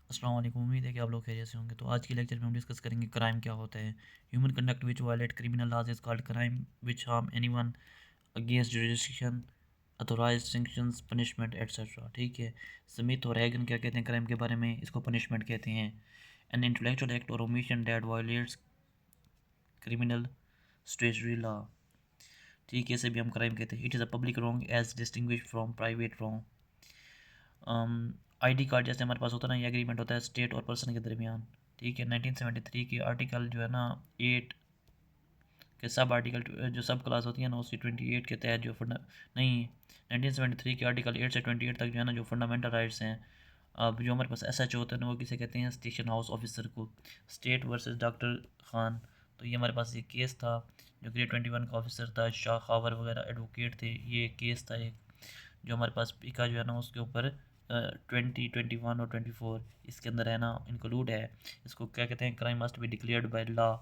अस्सलाम वालेकुम। उम्मीद है कि आप लोग खैरियत से होंगे। तो आज के लेक्चर में हम डिस्कस करेंगे क्राइम क्या होता है। Human conduct which violate criminal laws is called crime which harm anyone against jurisdiction authorize sanctions punishment etcetera. ठीक है। स्मिथ और हैगन क्या कहते हैं क्राइम के बारे में? इसको पनिशमेंट कहते हैं। एन इंटेलेक्चुअल एक्ट और omission that violates criminal statutory law. ठीक है, इसे भी हम क्राइम कहते हैं। It is a public wrong as distinguish from private wrong. ID card जैसे हमारे पास होता है ना, ये एग्रीमेंट होता है स्टेट और पर्सन के दरमियान। ठीक है। 1973 की आर्टिकल जो है ना 8 के सब आर्टिकल जो सब क्लास होती है ना उसकी 28 के तहत जो फंडा नहीं 1973 के आर्टिकल 8 से 28 तक जो है ना जो फंडामेंटल राइट्स हैं। अब जो हमारे पास SHO होता है ना वो किसे कहते हैं? स्टेशन हाउस ऑफिसर को। State versus doctor Khan. तो ये हमारे पास एक केस था जो ग्रेड 21 का ऑफिसर था, शाह खावर वगैरह एडवोकेट थे। ये केस था एक जो हमारे पास पिका जो है ना उसके ऊपर 20, 21 और 24 इसके अंदर है ना इंक्लूड है। इसको क्या कहते हैं? Crime must be declared by law.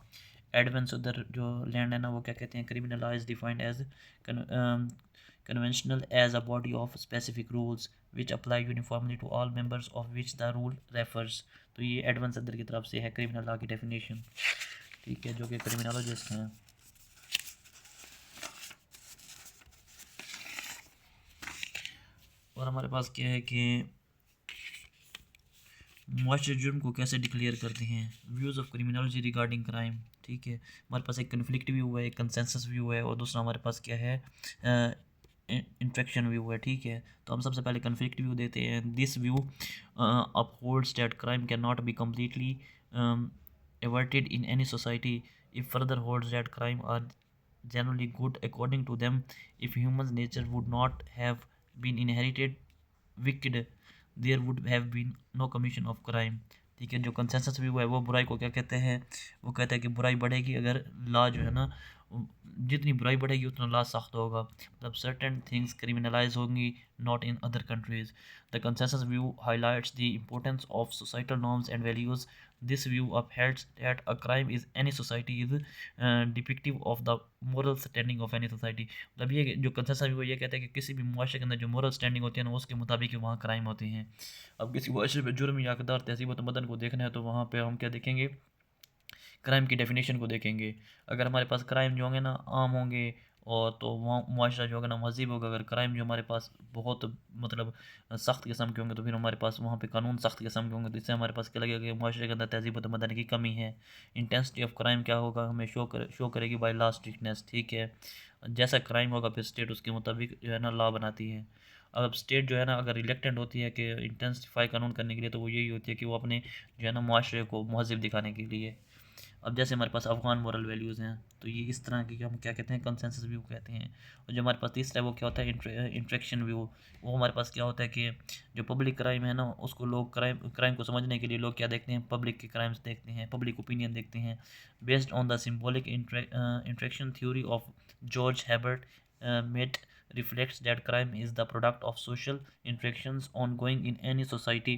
एडवेंस उधर जो लैंड है ना वो क्या कहते हैं? Criminal law is defined as conventional as a body of specific rules which apply uniformly to all members of which the rule refers। तो ये एडवेंस अदर की तरफ से है क्रिमिनल लॉ की डेफिनेशन। ठीक है, जो कि क्रिमिनोलॉजिस्ट हैं। और हमारे पास क्या है कि मुआशरे जुर्म को कैसे डिक्लेयर करते हैं? Views of criminology regarding crime. ठीक है, हमारे पास एक कन्फ्लिक्ट व्यू है, एक कंसेंसस व्यू है और दूसरा हमारे पास क्या है? इंट्रैक्शन व्यू है। ठीक है, तो हम सबसे पहले कन्फ्लिक्ट व्यू देते हैं। This view upholds that crime can not be completely averted in any society. It further holds that crime are generally good according to them. If human nature would not have been inherited wicked, there would have been no commission of crime. ठीक है, जो consensus view है वो बुराई को क्या कहते हैं? वो कहते हैं कि बुराई बढ़ेगी अगर लॉ जो है ना जितनी बुराई बढ़ेगी उतना लॉ सख्त होगा। मतलब सर्टेन थिंग्स क्रिमिनलाइज होंगी not in other countries. The consensus view highlights the importance of societal norms and values. This view upholds that a crime is any society is depictive of the moral standing of any society। मतलब ये जो consensus view ये कहता है कि किसी भी मुआशरे के अंदर जो मोरल स्टैंडिंग होती है ना उसके मुताबिक ही वहाँ क्राइम होते हैं। अब किसी मुआशरे में जुर्म या अकदार तहजीब व तमद्दुन को देखना है तो वहाँ पे हम क्या देखेंगे? क्राइम की डेफिनेशन को देखेंगे। अगर हमारे पास क्राइम जो होंगे ना आम होंगे और तो वहाँ मुआशरा जो होगा ना मज़ीब होगा। अगर क्राइम जो हमारे पास बहुत मतलब सख्त किस्म के होंगे तो फिर हमारे पास वहाँ पे कानून सख्त किस्म के होंगे। तो इससे हमारे पास क्या लगेगा कि मुआशरे के अंदर तहजीब व तमद्दुन की कमी है। इंटेंसिटी ऑफ क्राइम क्या होगा? हमें शो करेगी बाई लॉ स्ट्रिक्टनेस। ठीक है, जैसा क्राइम होगा फिर स्टेट उसके मुताबिक जो है ना लॉ बनाती है। अब स्टेट जो है ना अगर रिलेक्टेंट होती है कि इंटेंसिफाई कानून करने के लिए तो वो यही होती है कि वो अपने जो है ना मुआशरे को महज़ब दिखाने के लिए। अब जैसे हमारे पास अफ़गान मॉरल वैल्यूज़ हैं तो ये इस तरह की हम क्या कहते हैं? कंसेंसस व्यू कहते हैं। और जो हमारे पास तीसरा है वो क्या होता है? Interaction view. वो हमारे पास क्या होता है कि जो पब्लिक क्राइम है ना उसको लोग क्राइम को समझने के लिए लोग क्या देखते हैं? पब्लिक के क्राइम्स देखते हैं, पब्लिक ओपिनियन देखते हैं। Based on the symbolic interaction theory of George Herbert Mead reflects that crime is the product of social interactions ongoing in any society.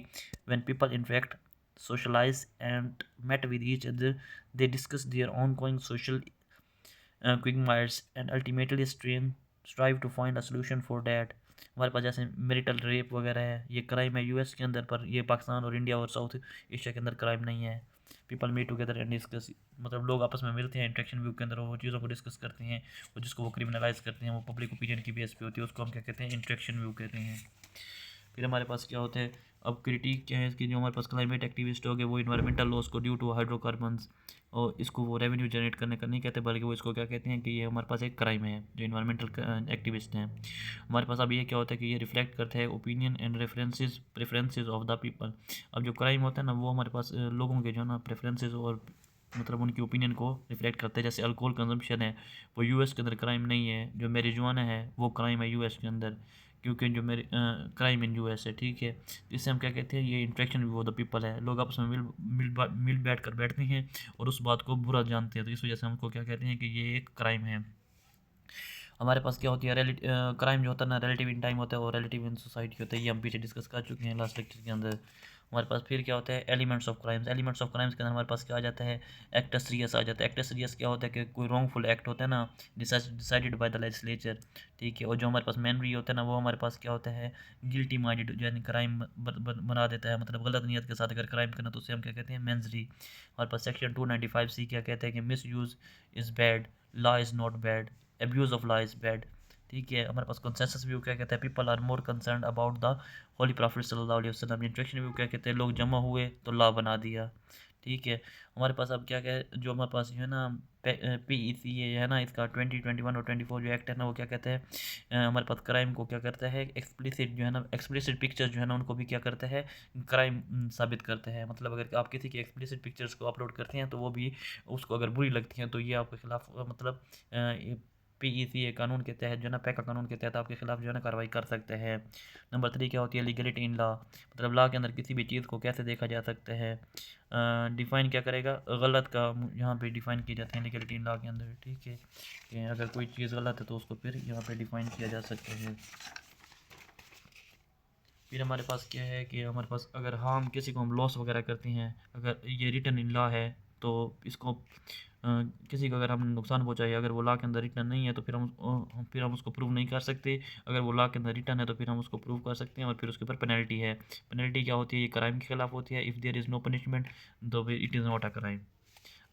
When people interact, socialize and met with each other, they discuss their ongoing social quagmires and ultimately strive to find a solution for that। हमारे पास जैसे marital rape वगैरह है, ये crime है US के अंदर, पर ये पाकिस्तान और इंडिया और साउथ एशिया के अंदर क्राइम नहीं है। People meet together and discuss, मतलब लोग आपस में मिलते हैं इंट्रैक्शन व्यू के अंदर, वो चीज़ों को डिस्कस करते हैं। वो जिसको वो क्रिमिनलाइज करते हैं वो पब्लिक ओपिनियन की बेस पे होती है, उसको हम क्या कहते हैं? इंट्रैक्शन व्यू कहते हैं। फिर हमारे पास क्या होता है? अब क्रिटिक क्या है इसकी? जो हमारे पास क्लाइमेट एक्टिविस्ट हो गए वो इन्वायरमेंटल लॉस को ड्यू टू हाइड्रोकार्बन्स और इसको वो रेवेन्यू जनरेट करने का नहीं कहते बल्कि वो इसको क्या कहते हैं कि ये हमारे पास एक क्राइम है। जो इन्वायरमेंटल एक्टिविस्ट हैं हमारे पास अब ये क्या होता है कि ये रिफ्लेक्ट करते हैं opinion and preferences of the people. अब जो क्राइम होता है ना वो हमारे पास लोगों के जो है ना प्रेफरेंसेस और मतलब उनकी ओपिनियन को रिफ्लेक्ट करते हैं। जैसे अल्कोहल कंजम्पशन है वो यूएस के अंदर क्राइम नहीं है। जो मैरिजुआना है वो क्राइम है यूएस के अंदर, क्योंकि जो मेरे क्राइम इन यूएस है। ठीक है, इससे हम क्या कहते हैं? ये इंट्रैक्शन भी वो द पीपल है। लोग आपस में मिल बैठ कर बैठते हैं और उस बात को बुरा जानते हैं, तो इस वजह से हमको क्या कहते हैं कि ये एक क्राइम है। हमारे पास क्या होती है? क्राइम जो होता है ना रिलेटिव इन टाइम होता है और रिलेटिव इन सोसाइटी होता है। ये हम पीछे डिस्कस कर चुके हैं लास्ट लेक्चर के अंदर। हमारे पास फिर क्या होता है elements of crimes. Elements of crimes के अंदर हमारे पास क्या आ जाता है एक्टस सीरियस आ जाता है। एक्टस सीरियस क्या होता है कि कोई रॉन्गफुल एक्ट होता है ना डिसाइडेड बाय द लेजिस्लेचर, ठीक है। और जो हमारे पास मेनरी होता है ना वो हमारे पास क्या होता है गिल्टी माइंडेड, यानी क्राइम बना देता है, मतलब गलत नियत के साथ अगर क्राइम करना तो उसे हम क्या कहते हैं मेंजरी। हमारे पास सेक्शन 295C क्या कहता है कि misuse is bad, law is not bad, abuse of law is bad, ठीक है। हमारे पास कंसेंसस व्यू क्या कहता है people are more concern about the holy prophet सल्लल्लाहु अलैहि वसल्लम। इंट्रैक्शन व्यू क्या कहते हैं लोग जमा हुए तो लॉ बना दिया, ठीक है। हमारे पास अब क्या क्या जो हमारे पास जो है ना PEC है ना इसका 2021 और 24 जो एक्ट है ना वो क्या कहते हैं हमारे पास क्राइम को क्या करता है एक्सप्लिसिट जो है ना एक्सप्लिसिट पिक्चर्स जो है ना उनको भी क्या करता है क्राइम साबित करते हैं। मतलब अगर आप किसी की एक्सप्लिसिट पिक्चर्स को अपलोड करते हैं तो वो भी उसको अगर बुरी लगती हैं तो ये आपके खिलाफ मतलब PECA कानून के तहत जो है ना पैका कानून के तहत आपके खिलाफ जो है ना कार्रवाई कर सकते हैं। नंबर 3 क्या होती है लीगलिटी इन लॉ, मतलब लॉ के अंदर किसी भी चीज़ को कैसे देखा जा सकता है। डिफ़ाइन क्या करेगा गलत का यहाँ पे डिफ़ाइन किए जाते हैं लीगलिटी इन लॉ के अंदर, ठीक है कि अगर कोई चीज़ गलत है तो उसको फिर यहाँ पे डिफ़ाइन किया जा सकता है। फिर हमारे पास क्या है कि हमारे पास अगर हम किसी को हम लॉस वगैरह करते हैं अगर ये रिटर्न इन लॉ है तो इसको किसी को अगर हम नुकसान पहुंचाए अगर वो लॉ के अंदर रिटर्न नहीं है तो फिर हम उसको प्रूव नहीं कर सकते। अगर वो लॉ के अंदर रिटर्न है तो फिर हम उसको प्रूव कर सकते हैं और फिर उसके ऊपर पेनल्टी है। पेनल्टी क्या होती है ये क्राइम के खिलाफ होती है। If there is no punishment तो it is not a crime.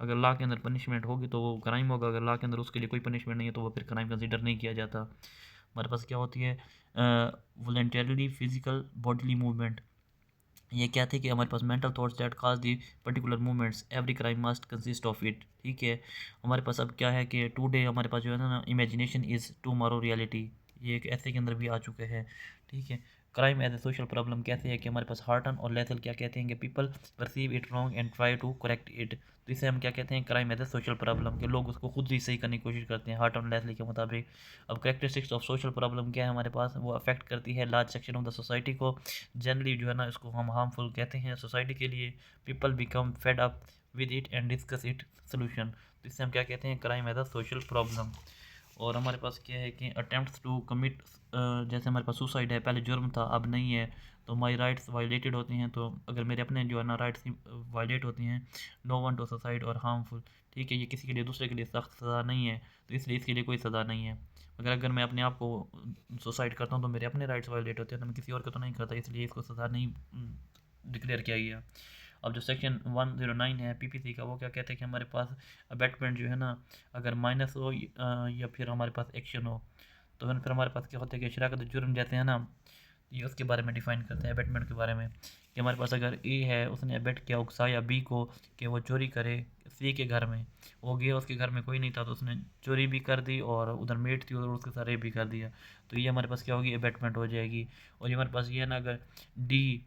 अगर लॉ के अंदर पनिशमेंट होगी तो वो क्राइम होगा, अगर लॉ के अंदर उसके लिए कोई पनिशमेंट नहीं है तो वो फिर क्राइम कंसिडर नहीं किया जाता। हमारे पास क्या होती है वॉलंटरली फिजिकल बॉडीली मूवमेंट। ये क्या थी कि हमारे पास mental thoughts that cause the particular movements every crime must consist of it, ठीक है। हमारे पास अब क्या है कि टुडे हमारे पास जो है ना इमेजिनेशन इज़ टुमारो रियलिटी, ये एक ऐसे के अंदर भी आ चुके हैं, ठीक है। Crime as a social problem कैसे है कि हमारे पास हार्टन और लेथल क्या कहते हैं कि people perceive it wrong and try to correct it, तो इसे हम क्या कहते हैं crime as a social problem के लोग उसको खुद ही सही करने की कोशिश करते हैं हार्टन और लेथल के मुताबिक। अब करेक्टरिस्टिक्स ऑफ सोशल प्रॉब्लम क्या है हमारे पास वो अफेक्ट करती है large section of the society को, जनरली जो है ना इसको हम हार्मफुल कहते हैं सोसाइटी के लिए। People become fed up with it and discuss it solution, तो इससे हम क्या कहते हैं crime as a social problem. और हमारे पास क्या है कि अटेम्प्ट्स टू कमिट, जैसे हमारे पास सुसाइड है पहले जुर्म था अब नहीं है तो माई राइट्स वायलेटेड होती हैं, तो अगर मेरे अपने जो है ना राइट्स वायलेट होती हैं नो वन टू सुसाइड और हार्मफुल, ठीक है। ये किसी के लिए दूसरे के लिए सख्त सज़ा नहीं है तो इसलिए इसके लिए कोई सज़ा नहीं है। मगर अगर मैं अपने आप को सुसाइड करता हूँ तो मेरे अपने राइट्स वायलेट होते हैं तो मैं किसी और को तो नहीं करता, इसलिए इसको सज़ा नहीं डिक्लेयर किया गया। अब जो सेक्शन 109 है PPC का वो क्या कहते हैं कि हमारे पास अबैटमेंट जो है ना अगर माइनस हो या फिर हमारे पास एक्शन हो तो फिर हमारे पास क्या होता है कि शराकत जुर्म जैसे है ना ये उसके बारे में डिफाइन करते हैं अबैटमेंट के बारे में कि हमारे पास अगर ए है उसने अबैट किया उकसाया बी को कि वो चोरी करे सी के घर में, वो गया उसके घर में कोई नहीं था तो उसने चोरी भी कर दी और उधर मेट थी और उसके साथ रेप भी कर दिया, तो ये हमारे पास क्या होगी अबैटमेंट हो जाएगी। और ये हमारे पास ये है ना अगर डी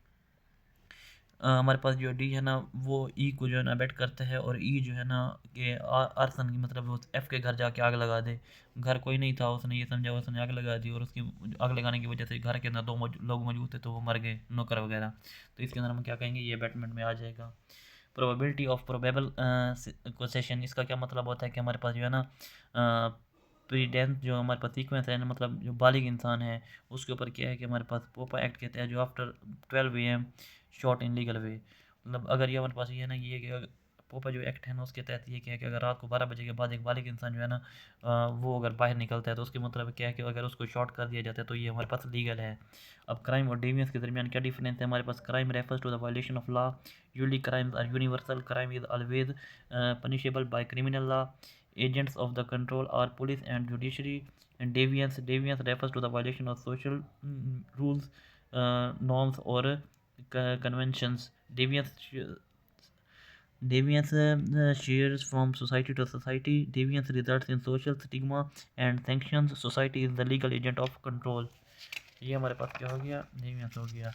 हमारे पास जो डी है ना वो ई को जो है ना अबैट करता है और ई जो है ना कि आर्सन की मतलब वो एफ के घर जाके आग लगा दे, घर कोई नहीं था उसने ये समझा उसने आग लगा दी और उसकी आग लगाने की वजह से घर के अंदर दो लोग मौजूद थे तो वो मर गए नौकर वगैरह, तो इसके अंदर हम क्या कहेंगे ये अबैटमेंट में आ जाएगा। प्रोबेबिलिटी ऑफ प्रोबेबल कोसेशन, इसका क्या मतलब होता है कि हमारे पास जो है ना प्रीडेंस जो हमारे पास सीक्वेंस है ना मतलब जो बालिग इंसान है उसके ऊपर क्या है कि हमारे पास पोपा एक्ट कहते हैं जो after 12 AM shot in legal way, मतलब अगर ये हमारे पास ये है ना ये कि पोपा जो एक्ट है ना उसके तहत ये क्या है कि अगर रात को 12 बजे के बाद एक बालिग इंसान जो है ना वो अगर बाहर निकलता है तो उसके मतलब क्या है कि अगर उसको शॉट कर दिया जाता है तो ये हमारे पास लीगल है। अब क्राइम और डेवियंस के दरमियान क्या डिफरेंस है हमारे पास crime refers to the violation of law, usually crimes are universal, crime is always punishable by criminal law, agents of the control are police and judiciary, and deviance refers to the violation of social rules, norms or conventions. Deviance shares from society to society. Deviance results in social stigma and sanctions. Society is the legal agent of control. ये हमारे पास क्या हो गया deviance हो गया।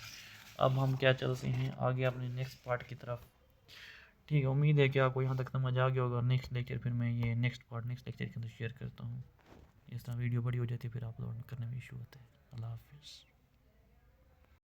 अब हम क्या चलते हैं आगे अपने नेक्स्ट पार्ट की तरफ। ठीक है, उम्मीद है कि आपको यहाँ तक समझ आ गया होगा। नेक्स्ट लेक्चर फिर मैं ये नेक्स्ट लेक्चर के अंदर शेयर करता हूँ। इस तरह वीडियो बड़ी हो जाती है फिर अपलोड करने में इशू होता है। अल्लाह हाफिज़।